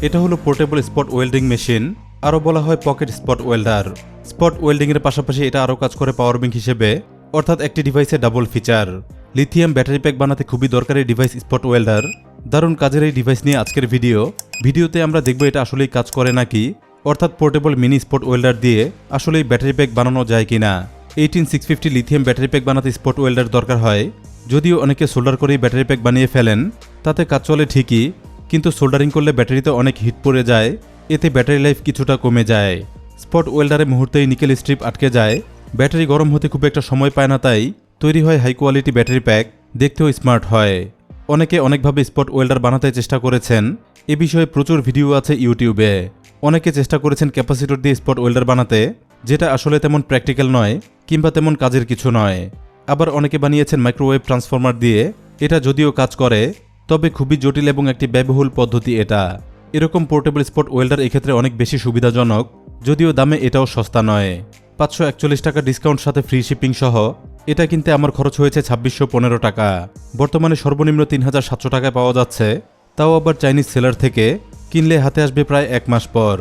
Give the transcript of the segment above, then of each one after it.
এটা হলো portable spot welding machine, আরও বলা হয় পকেট স্পট ওয়েল্ডার। স্পট ওয়েল্ডিংয়ের পাশাপাশি এটা আরও কাজ করে পাওয়ার ব্যাংক হিসেবে, অর্থাৎ একটি ডিভাইসের double feature. Lithium battery pack বানাতে খুবই দরকারি ডিভাইস স্পট ওয়েল্ডার। দারুণ কাজের এই ডিভাইস নিয়ে আজকের ভিডিওতে আমরা দেখব এটা আসলেই কাজ করে নাকি, অর্থাৎ পোর্টেবল মিনি স্পট ওয়েল্ডার দিয়ে আসলেই ব্যাটারি প্যাক বানানো যায় কিনা। 18650 লিথিয়াম ব্যাটারি প্যাক বানাতে স্পট ওয়েল্ডার দরকার হয়। যদিও অনেকে সোল্ডার করেই ব্যাটারি প্যাক বানিয়ে ফেলেন, তাতে কাজ চলে ঠিকই, কিন্তু সোল্ডারিং করলে ব্যাটারিতে অনেক হিট পড়ে যায়, এতে ব্যাটারি লাইফ কিছুটা কমে যায়। স্পট ওয়েল্ডারে মুহূর্তেই নিকেল স্ট্রিপ আটকে যায়, ব্যাটারি গরম হতে খুব একটা সময় পায় না, তাই তৈরি হয় হাই কোয়ালিটি ব্যাটারি প্যাক, দেখতেও স্মার্ট হয়। অনেকে অনেকভাবে স্পট ওয়েল্ডার বানাতে চেষ্টা করেছেন, এ বিষয়ে প্রচুর ভিডিও আছে ইউটিউবে। অনেকে চেষ্টা করেছেন ক্যাপাসিটর দিয়ে স্পট ওয়েল্ডার বানাতে, যেটা আসলে তেমন প্র্যাকটিক্যাল নয় কিংবা তেমন কাজের কিছু নয়। আবার অনেকে বানিয়েছেন মাইক্রোওয়েভ ট্রান্সফরমার দিয়ে, এটা যদিও কাজ করে, তবে খুবই জটিল এবং একটি ব্যয়বহুল পদ্ধতি এটা। এরকম পোর্টেবল স্পট ওয়েল্ডার এক্ষেত্রে অনেক বেশি সুবিধাজনক, যদিও দামে এটাও সস্তা নয়। 541 টাকা ডিসকাউন্ট সাথে ফ্রি শিপিং সহ এটা কিনতে আমার খরচ হয়েছে 2615 টাকা। বর্তমানে সর্বনিম্ন 3700 টাকায় পাওয়া যাচ্ছে, তাও আবার চাইনিজ সেলার থেকে। কিনলে হাতে আসবে প্রায় 1 মাস পর।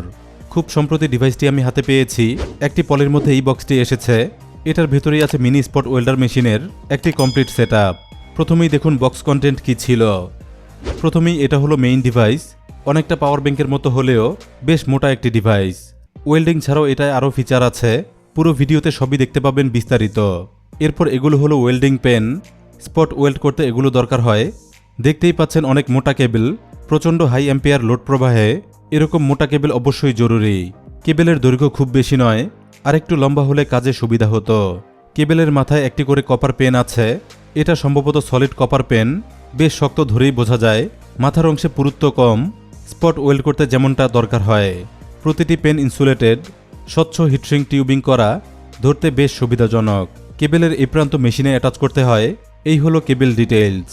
খুব সম্প্রতি ডিভাইসটি আমি হাতে পেয়েছি, একটি পলির মধ্যে এই বক্সটি এসেছে। এটার ভেতরেই আছে মিনি স্পট ওয়েল্ডার মেশিনের একটি কমপ্লিট সেটআপ। প্রথমেই দেখুন বক্স কন্টেন্ট কি ছিল। প্রথমেই এটা হলো মেইন ডিভাইস, অনেকটা পাওয়ার ব্যাংকের মতো হলেও বেশ মোটা একটি ডিভাইস। ওয়েল্ডিং ছাড়াও এটায় আরও ফিচার আছে, পুরো ভিডিওতে সবই দেখতে পাবেন বিস্তারিত। এরপর এগুলো হলো ওয়েল্ডিং পেন, স্পট ওয়েল্ড করতে এগুলো দরকার হয়। দেখতেই পাচ্ছেন অনেক মোটা কেবল, প্রচণ্ড হাই অ্যাম্পিয়ার লোড প্রবাহে এরকম মোটা কেবল অবশ্যই জরুরি। কেবলের দৈর্ঘ্য খুব বেশি নয়, আর একটু লম্বা হলে কাজে সুবিধা হতো। কেবলের মাথায় একটি করে কপার পেন আছে, এটা সম্ভবত সলিড কপার পেন, বেশ শক্ত ধরেই বোঝা যায়। মাথার অংশে পুরুত্ব কম, স্পট ওয়েল্ড করতে যেমনটা দরকার হয়। প্রতিটি পেন ইনসুলেটেড, স্বচ্ছ হিটশিং টিউবিং করা, ধরতে বেশ সুবিধাজনক। কেবলের এই প্রান্ত মেশিনে অ্যাটাচ করতে হয়। এই হলো কেবল ডিটেইলস।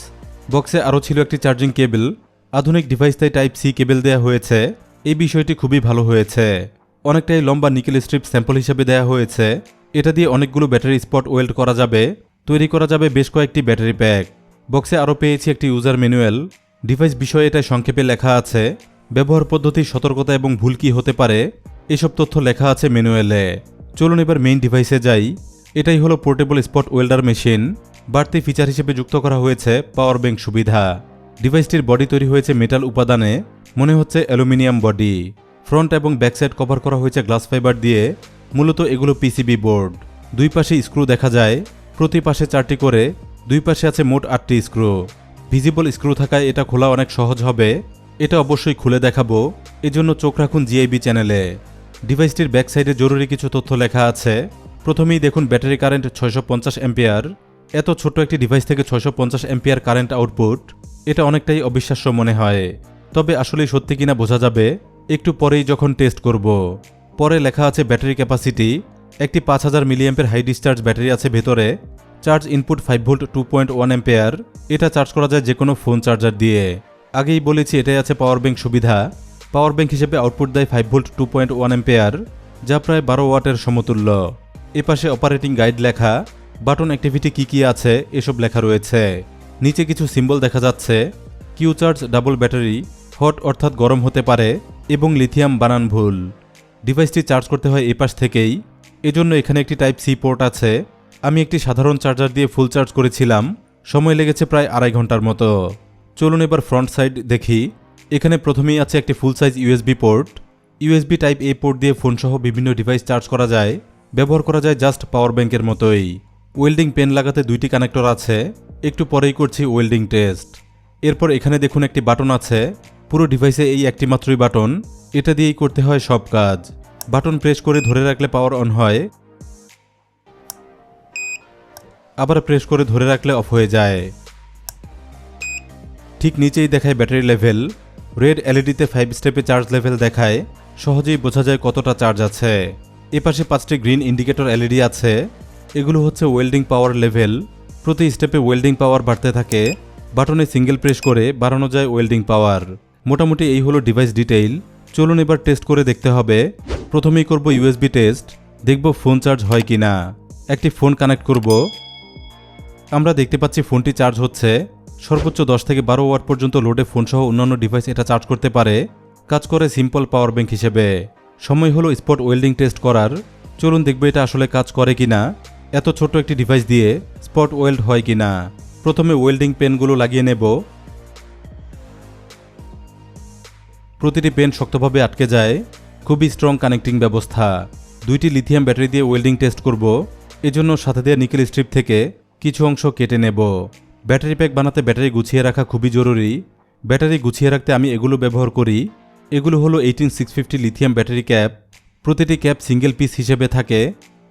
বক্সে আরও ছিল একটি চার্জিং কেবল, আধুনিক ডিভাইস তাই টাইপ সি কেবল দেয়া হয়েছে, এই বিষয়টি খুবই ভালো হয়েছে। অনেকটাই লম্বা নিকেল স্ট্রিপ স্যাম্পল হিসেবে দেয়া হয়েছে, এটা দিয়ে অনেকগুলো ব্যাটারি স্পট ওয়েল্ড করা যাবে, তৈরি করা যাবে বেশ কয়েকটি ব্যাটারি প্যাক। বক্সে আরও পেয়েছি একটি ইউজার ম্যানুয়াল, ডিভাইস বিষয়ে এটাই সংক্ষেপে লেখা আছে। ব্যবহার পদ্ধতি, সতর্কতা এবং ভুল কী হতে পারে এসব তথ্য লেখা আছে ম্যানুয়ালে। চলুন এবার মেইন ডিভাইসে যাই। এটাই হলো পোর্টেবল স্পট ওয়েল্ডার মেশিন। বাড়তি ফিচার হিসেবে যুক্ত করা হয়েছে পাওয়ার ব্যাংক সুবিধা। ডিভাইসটির বডি তৈরি হয়েছে মেটাল উপাদানে, মনে হচ্ছে অ্যালুমিনিয়াম বডি। ফ্রন্ট এবং ব্যাক সাইড কভার করা হয়েছে গ্লাস ফাইবার দিয়ে, মূলত এগুলো পিসিবি বোর্ড। দুই পাশে স্ক্রু দেখা যায়, প্রতি পাশে 4টি করে, দুই পাশে আছে মোট 8টি স্ক্রু। ভিজিবল স্ক্রু থাকায় এটা খোলা অনেক সহজ হবে। এটা অবশ্যই খুলে দেখাবো, এজন্য চোখ রাখুন জিআইবি চ্যানেলে। ডিভাইসটির ব্যাক সাইডে জরুরি কিছু তথ্য লেখা আছে। প্রথমেই দেখুন ব্যাটারি কারেন্ট 650 অ্যাম্পিয়ার। এত ছোট একটি ডিভাইস থেকে 650 অ্যাম্পিয়ার কারেন্ট আউটপুট, এটা অনেকটাই অবিশ্বাস্য মনে হয়। তবে আসলেই সত্যি কিনা বোঝা যাবে একটু পরেই যখন টেস্ট করব। পরে লেখা আছে ব্যাটারি ক্যাপাসিটি, একটি 5000 মিলিঅ্যাম্পের হাই ডিসচার্জ ব্যাটারি আছে ভেতরে। চার্জ ইনপুট 5 ভোল্ট 2.1 অ্যাম্পিয়ার, এটা চার্জ করা যায় যে কোনো ফোন চার্জার দিয়ে। আগেই বলেছি এটাই আছে পাওয়ার ব্যাংক সুবিধা। পাওয়ার ব্যাংক হিসেবে আউটপুট দেয় 5 ভোল্ট 2.1 অ্যাম্পিয়ার, যা প্রায় 12 ওয়াটের সমতুল্য। এপাশে অপারেটিং গাইড লেখা, বাটন অ্যাক্টিভিটি কী আছে এসব লেখা রয়েছে। নিচে কিছু সিম্বল দেখা যাচ্ছে। Q charge double battery, hot অর্থাৎ গরম হতে পারে, এবং লিথিয়াম বানান ভুল। ডিভাইসটি চার্জ করতে হয় এপাশ থেকেই, এজন্য এখানে একটি টাইপ সি পোর্ট আছে। আমি একটি সাধারণ চার্জার দিয়ে ফুল চার্জ করেছিলাম, সময় লেগেছে প্রায় 2.5 ঘন্টার মতো। চলুন এবার ফ্রন্ট সাইড দেখি। এখানে প্রথমেই আছে একটি full size USB port. USB type A port দিয়ে ফোনসহ বিভিন্ন ডিভাইস চার্জ করা যায়, ব্যবহার করা যায় জাস্ট পাওয়ার ব্যাংকের মতোই। ওয়েল্ডিং পেন লাগাতে 2টি কানেক্টর আছে, একটু পরেই করছি ওয়েল্ডিং টেস্ট। এরপর এখানে দেখুন একটি বাটন আছে, পুরো ডিভাইসে এই একটি মাত্রই বাটন, এটা দিয়েই করতে হয় সব কাজ। বাটন প্রেস করে ধরে রাখলে পাওয়ার অন হয়, আবার প্রেস করে ধরে রাখলে অফ হয়ে যায়। ঠিক নিচেই দেখায় ব্যাটারি লেভেল, রেড এলইডিতে 5 স্টেপে চার্জ লেভেল দেখায়, সহজেই বোঝা যায় কতটা চার্জ আছে। এপাশে 5টি গ্রিন ইন্ডিকেটর এলইডি আছে, এগুলো হচ্ছে ওয়েল্ডিং পাওয়ার লেভেল। প্রতি স্টেপে ওয়েল্ডিং পাওয়ার বাড়তে থাকে, বাটনে সিঙ্গেল প্রেস করে বাড়ানো যায় ওয়েল্ডিং পাওয়ার। মোটামুটি এই হলো ডিভাইস ডিটেইল। চলুন এবার টেস্ট করে দেখতে হবে। প্রথমেই করব ইউএসবি টেস্ট, দেখব ফোন চার্জ হয় কিনা। একটি ফোন কানেক্ট করব। আমরা দেখতে পাচ্ছি ফোনটি চার্জ হচ্ছে। সর্বোচ্চ 10 থেকে 12 ওয়াট পর্যন্ত লোডে ফোনসহ অন্যান্য ডিভাইস এটা চার্জ করতে পারে। কাজ করে সিম্পল পাওয়ার ব্যাংক হিসেবে। সময় হলো স্পট ওয়েল্ডিং টেস্ট করার। চলুন দেখবো এটা আসলে কাজ করে কিনা, এত ছোট একটি ডিভাইস দিয়ে স্পট ওয়েল্ড হয় কিনা। প্রথমে ওয়েল্ডিং পেনগুলো লাগিয়ে নেব। প্রতিটি পেন শক্তভাবে আটকে যায়, খুবই স্ট্রং কানেক্টিং ব্যবস্থা। 2টি লিথিয়াম ব্যাটারি দিয়ে ওয়েল্ডিং টেস্ট করব, এজন্য সাথে দেওয়া নিকেল স্ট্রিপ থেকে কিছু অংশ কেটে নেব। ব্যাটারি প্যাক বানাতে ব্যাটারি গুছিয়ে রাখা খুবই জরুরি। ব্যাটারি গুছিয়ে রাখতে আমি এগুলো ব্যবহার করি। এগুলো হলো 18650 লিথিয়াম ব্যাটারি ক্যাপ। প্রতিটি ক্যাপ সিঙ্গেল পিস হিসেবে থাকে,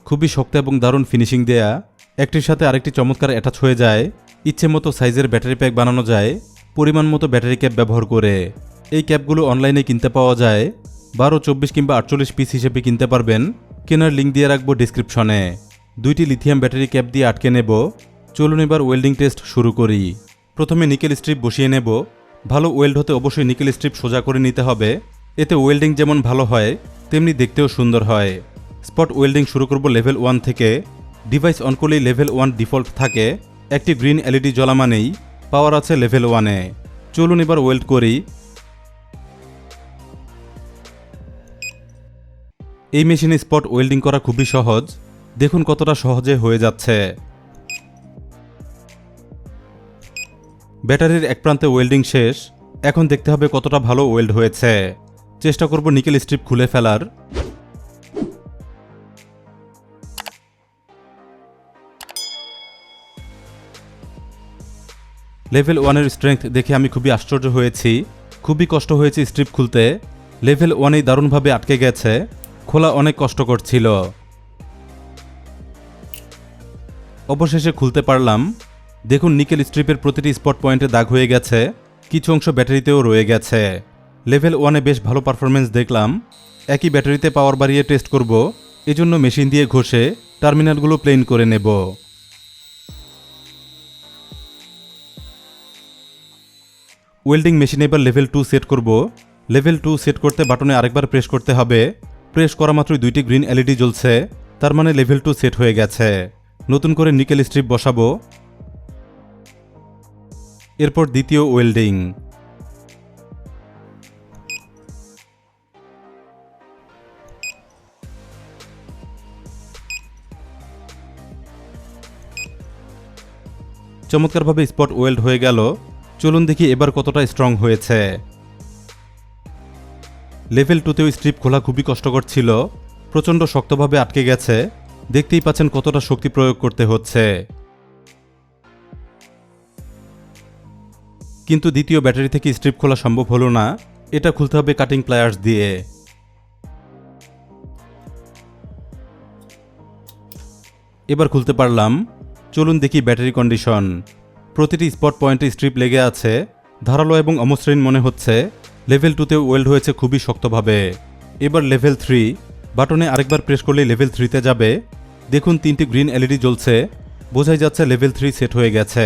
খুবই শক্ত এবং দারুণ ফিনিশিং দেয়া। একটির সাথে আরেকটি চমৎকার অ্যাটাচ হয়ে যায়। ইচ্ছে মতো সাইজের ব্যাটারি প্যাক বানানো যায় পরিমাণ মতো ব্যাটারি ক্যাপ ব্যবহার করে। এই ক্যাপগুলো অনলাইনে কিনতে পাওয়া যায়, 12, 24 কিংবা 48 পিস হিসেবে কিনতে পারবেন। কেনার লিঙ্ক দিয়ে রাখবো ডিসক্রিপশনে। 2টি লিথিয়াম ব্যাটারি ক্যাপ দিয়ে আটকে নেব। চলুন এবার ওয়েল্ডিং টেস্ট শুরু করি। প্রথমে নিকেল স্ট্রিপ বসিয়ে নেব। ভালো ওয়েল্ড হতে অবশ্যই নিকেল স্ট্রিপ সোজা করে নিতে হবে, এতে ওয়েল্ডিং যেমন ভালো হয় তেমনি দেখতেও সুন্দর হয়। স্পট ওয়েল্ডিং শুরু করব লেভেল 1 থেকে। ডিভাইস অন করলেই লেভেল 1 ডিফল্ট থাকে। একটি গ্রিন এলইডি জ্বলা মানেই পাওয়ার আছে লেভেল 1-এ। চলুন এবার ওয়েল্ড করি। এই মেশিনে স্পট ওয়েল্ডিং করা খুবই সহজ, দেখুন কতটা সহজে হয়ে যাচ্ছে। ব্যাটারির এক প্রান্তে ওয়েল্ডিং শেষ, এখন দেখতে হবে কতটা ভালো ওয়েল্ড হয়েছে। চেষ্টা করব নিকেল স্ট্রিপ খুলে ফেলার। লেভেল 1-এর স্ট্রেংথ দেখে আমি খুবই আশ্চর্য হয়েছি। খুবই কষ্ট হয়েছে স্ট্রিপ খুলতে। লেভেল 1-এই দারুণভাবে আটকে গেছে, খোলা অনেক কষ্টকর ছিল। অবশেষে খুলতে পারলাম। দেখুন নিকেল স্ট্রিপের প্রতিটি স্পট পয়েন্টে দাগ হয়ে গেছে, কিছু অংশ ব্যাটারিতেও রয়ে গেছে। লেভেল 1-এ বেশ ভালো পারফরমেন্স দেখলাম। একই ব্যাটারিতে পাওয়ার বাড়িয়ে টেস্ট করব, এজন্য মেশিন দিয়ে ঘষে টার্মিনালগুলো প্লেন করে নেব। ওয়েল্ডিং মেশিনে এবার লেভেল 2 সেট করব। লেভেল 2 সেট করতে বাটনে আরেকবার প্রেস করতে হবে। প্রেস করা মাত্রই 2টি গ্রিন এলইডি জ্বলছে, তার মানে লেভেল 2 সেট হয়ে গেছে। নতুন করে নিকেল স্ট্রিপ বসাবো। এরপর দ্বিতীয় ওয়েল্ডিং। চমৎকারভাবে স্পট ওয়েল্ড হয়ে গেল। চলুন দেখি এবার কতটা স্ট্রং হয়েছে। লেভেল 2তেও স্ট্রিপ খোলা খুবই কষ্টকর ছিল, প্রচণ্ড শক্তভাবে আটকে গেছে। দেখতেই পাচ্ছেন কতটা শক্তি প্রয়োগ করতে হচ্ছে। কিন্তু দ্বিতীয় ব্যাটারি থেকে স্ট্রিপ খোলা সম্ভব হলো না, এটা খুলতে হবে কাটিং প্লায়ার্স দিয়ে। এবার খুলতে পারলাম। চলুন দেখি ব্যাটারি কন্ডিশন। প্রতিটি স্পট পয়েন্টে স্ট্রিপ লেগে আছে, ধারালো এবং অমসৃণ মনে হচ্ছে। লেভেল 2তেও ওয়েল্ড হয়েছে খুবই শক্তভাবে। এবার লেভেল 3, বাটনে আরেকবার প্রেস করলে লেভেল 3-তে যাবে। দেখুন 3টি গ্রিন এলইডি জ্বলছে, বোঝাই যাচ্ছে লেভেল 3 সেট হয়ে গেছে।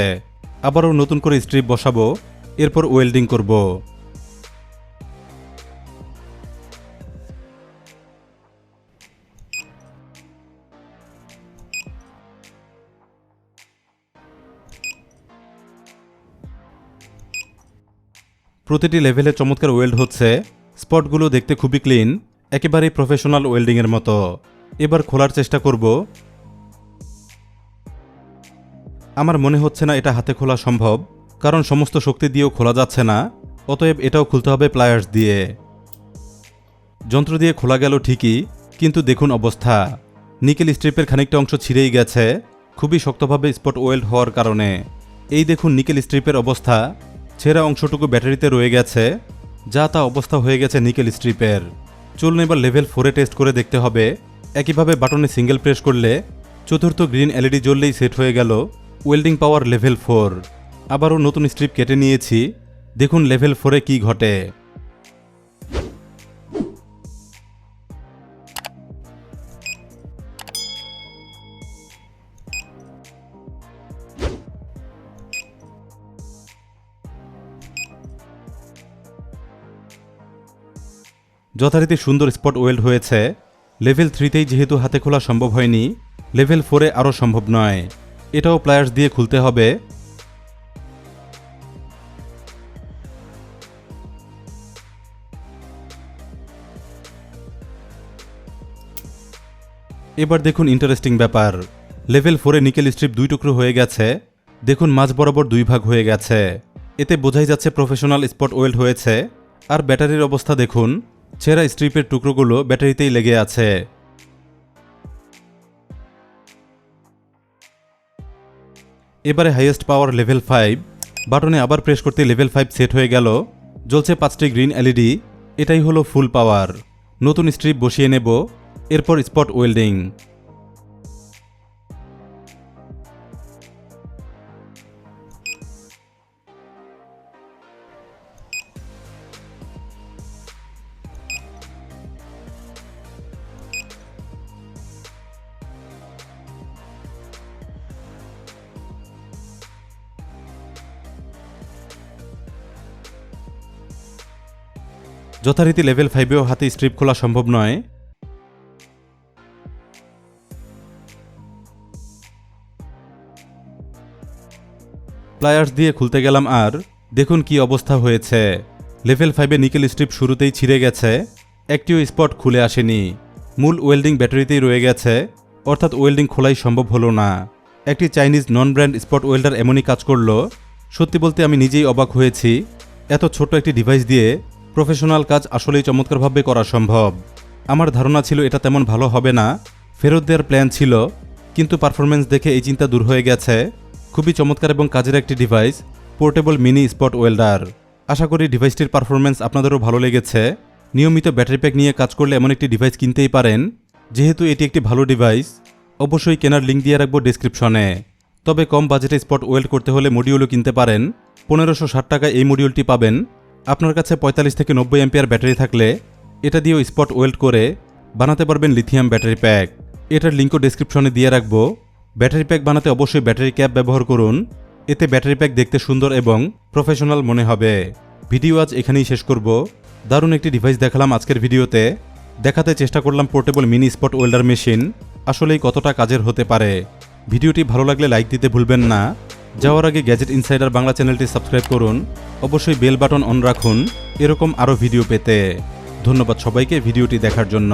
আবারও নতুন করে স্ট্রিপ বসাবো, এরপর ওয়েল্ডিং করব। প্রতিটি লেভেলে চমৎকার ওয়েল্ড হচ্ছে, স্পটগুলো দেখতে খুবই ক্লিন, একেবারেই প্রফেশনাল ওয়েল্ডিংয়ের মতো। এবার খোলার চেষ্টা করব। আমার মনে হচ্ছে না এটা হাতে খোলা সম্ভব, কারণ সমস্ত শক্তি দিয়েও খোলা যাচ্ছে না। অতএব এটাও খুলতে হবে প্লায়ার্স দিয়ে। যন্ত্র দিয়ে খোলা গেল ঠিকই, কিন্তু দেখুন অবস্থা। নিকেল স্ট্রিপের খানিকটা অংশ ছিঁড়েই গেছে, খুবই শক্তভাবে স্পট ওয়েল্ড হওয়ার কারণে। এই দেখুন নিকেল স্ট্রিপের অবস্থা, ছেঁড়া অংশটুকু ব্যাটারিতে রয়ে গেছে, যা তা অবস্থা হয়ে গেছে নিকেল স্ট্রিপের। চলুন এবার লেভেল 4-এ টেস্ট করে দেখতে হবে। একইভাবে বাটনে সিঙ্গেল প্রেস করলে চতুর্থ গ্রিন এলইডি জ্বললেই সেট হয়ে গেল ওয়েল্ডিং পাওয়ার লেভেল 4। আবারও নতুন স্ট্রিপ কেটে নিয়েছি, দেখুন লেভেল 4-এ কী ঘটে। যথারীতি সুন্দর স্পট ওয়েল্ড হয়েছে। লেভেল 3-তেই যেহেতু হাতে খোলা সম্ভব হয়নি, লেভেল 4-এ আরও সম্ভব নয়। এটাও প্লায়ার্স দিয়ে খুলতে হবে। এবার দেখুন ইন্টারেস্টিং ব্যাপার, লেভেল 4-এ নিকেল স্ট্রিপ 2 টুকরো হয়ে গেছে। দেখুন মাঝ বরাবর 2 ভাগ হয়ে গেছে। এতে বোঝাই যাচ্ছে প্রফেশনাল স্পট ওয়েল্ড হয়েছে। আর ব্যাটারির অবস্থা দেখুন, ছেঁড়া স্ট্রিপের টুকরোগুলো ব্যাটারিতেই লেগে আছে। এবারে হাইয়েস্ট পাওয়ার লেভেল 5, বাটনে আবার প্রেস করতে লেভেল 5 সেট হয়ে গেল। জ্বলছে 5টি গ্রিন এলইডি। এটাই হলো ফুল পাওয়ার। নতুন স্ট্রিপ বসিয়ে নেব, এরপর স্পট ওয়েল্ডিং। যথারীতি লেভেল 5-এও হাতে স্ট্রিপ খোলা সম্ভব নয়। প্লায়ার্স দিয়ে খুলতে গেলাম আর দেখুন কি অবস্থা হয়েছে। লেভেল 5-এ নিকেল স্ট্রিপ শুরুতেই ছিঁড়ে গেছে, একটিও স্পট খুলে আসেনি। মূল ওয়েল্ডিং ব্যাটারিতেই রয়ে গেছে, অর্থাৎ ওয়েল্ডিং খোলাই সম্ভব হলো না। একটি চাইনিজ নন ব্র্যান্ড স্পট ওয়েল্ডার এমনই কাজ করলো। সত্যি বলতে আমি নিজেই অবাক হয়েছি, এত ছোট একটি ডিভাইস দিয়ে প্রফেশনাল কাজ আসলেই চমৎকারভাবে করা সম্ভব। আমার ধারণা ছিল এটা তেমন ভালো হবে না, ফেরত দেওয়ার প্ল্যান ছিল, কিন্তু পারফরমেন্স দেখে এই চিন্তা দূর হয়ে গেছে। খুবই চমৎকার এবং কাজের একটি device, portable mini spot welder. আশা করি ডিভাইসটির পারফরমেন্স আপনাদেরও ভালো লেগেছে। নিয়মিত ব্যাটারি প্যাক নিয়ে কাজ করলে এমন একটি ডিভাইস কিনতেই পারেন। যেহেতু এটি একটি ভালো ডিভাইস, অবশ্যই কেনার লিঙ্ক দিয়ে রাখবো ডেসক্রিপশনে। তবে কম বাজেটে স্পট ওয়েল্ড করতে হলে মডিউলও কিনতে পারেন। 1560 টাকায় এই মডিউলটি পাবেন। আপনার কাছে 45 থেকে 90 অ্যাম্পিয়ার ব্যাটারি থাকলে এটা দিয়েও স্পট ওয়েল্ড করে বানাতে পারবেন লিথিয়াম ব্যাটারি প্যাক। এটার লিঙ্কও ডেসক্রিপশনে দিয়ে রাখবো। ব্যাটারি প্যাক বানাতে অবশ্যই ব্যাটারি ক্যাপ ব্যবহার করুন, এতে ব্যাটারি প্যাক দেখতে সুন্দর এবং প্রফেশনাল মনে হবে। ভিডিও আজ এখানেই শেষ করব। দারুণ একটি ডিভাইস দেখালাম আজকের ভিডিওতে। দেখাতে চেষ্টা করলাম portable mini spot welder machine আসলেই কতটা কাজের হতে পারে। ভিডিওটি ভালো লাগলে লাইক দিতে ভুলবেন না। যাওয়ার আগে গ্যাজেট ইনসাইডার বাংলা চ্যানেলটি সাবস্ক্রাইব করুন, অবশ্যই বেল বাটন অন রাখুন এরকম আরও ভিডিও পেতে। ধন্যবাদ সবাইকে ভিডিওটি দেখার জন্য।